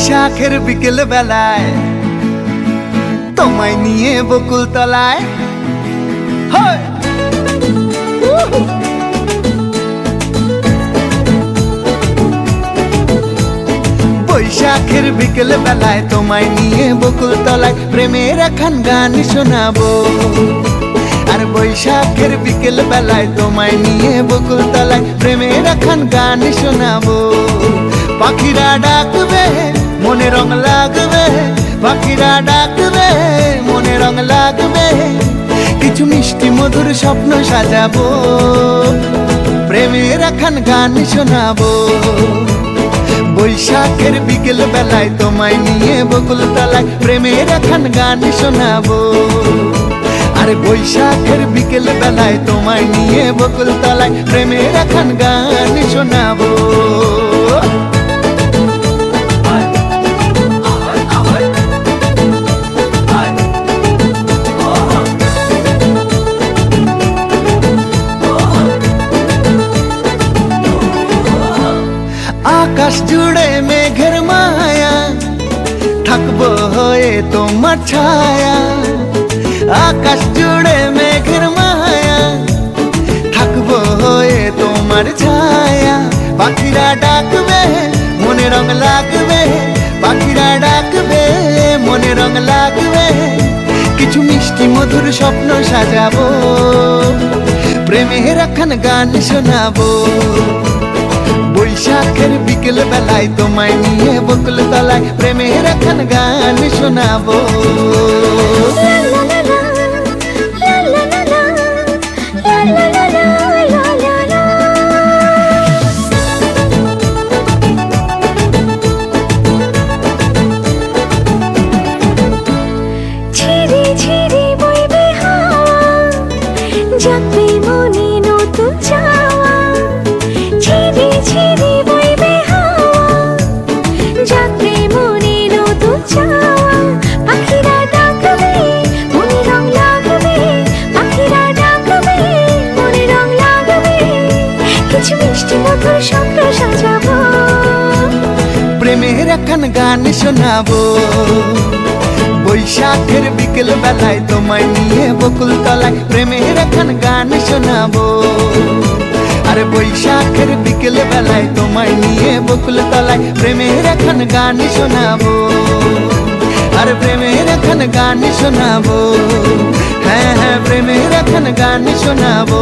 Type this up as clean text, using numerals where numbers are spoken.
বৈশাখের বিকেল বেলায় তোমায় নিয়ে বকুল তলায় বৈশাখের বিকেল বেলায় তোমায় নিয়ে বকুল তলায় প্রেমের একখান গান শোনাবো। আর বৈশাখের বিকেল বেলায় তোমায় নিয়ে বকুল তলায় প্রেমের একখান গান শোনাবো। পাখিরা ডাকবে মনে রং লাগবে, পাখিরা ডাকবে মনে রং লাগবে, কিছু মিষ্টি মধুর স্বপ্ন সাজাবো, প্রেমের একখান গান শোনাবো। বৈশাখের বিকেল বেলায় তোমায় নিয়ে বকুল তলায় প্রেমের একখান গান শোনাবো। আরে বৈশাখের বিকেল বেলায় তোমায় নিয়ে বকুল তলায় প্রেমের একখান গান শোনাবো। আকাশ জুড়ে মেঘের মায়া, থাকবো হয়ে তোমার ছায়া। আকাশ জুড়ে মেঘের মায়া, থাকবো হয়ে তোমার ছায়া। পাখিরা ডাকবে মনে রং লাগবে, পাখিরা ডাকবে মনে রং লাগবে, কিছু মিষ্টি মধুর স্বপ্ন সাজাবো, প্রেমের একখান গান শোনাবো। বৈশাখের বিকেল বেলায় তোমায় নিয়ে বকুল তলায় প্রেমের একখান গান শোনাবো। ঝিরি ঝিরি বইবে হাওয়া, জাগবে মনে নতুন চাওয়া। ঝিরি ঝিরি বইবে হাওয়া, জাগবে মনে নতুন চাওয়া। পাখিরা ডাকবে মনে রং লাগবে, পাখিরা ডাকবে মনে রং লাগবে, কিছু মিষ্টি মধুর স্বপ্ন সাজাবো, প্রেমের একখান গান শোনাবো। বৈশাখের বিকেল বেলায় তোমায় নিয়ে বকুল তলায় প্রেমের একখান গান শোনাবো। আরে বৈশাখের বিকেল বেলায় তোমায় নিয়ে বকুল তলায় প্রেমের একখান গান শোনাবো। আরে প্রেমের একখান গান শোনাবো, হ্যাঁ হ্যাঁ প্রেমের একখান গান শোনাবো।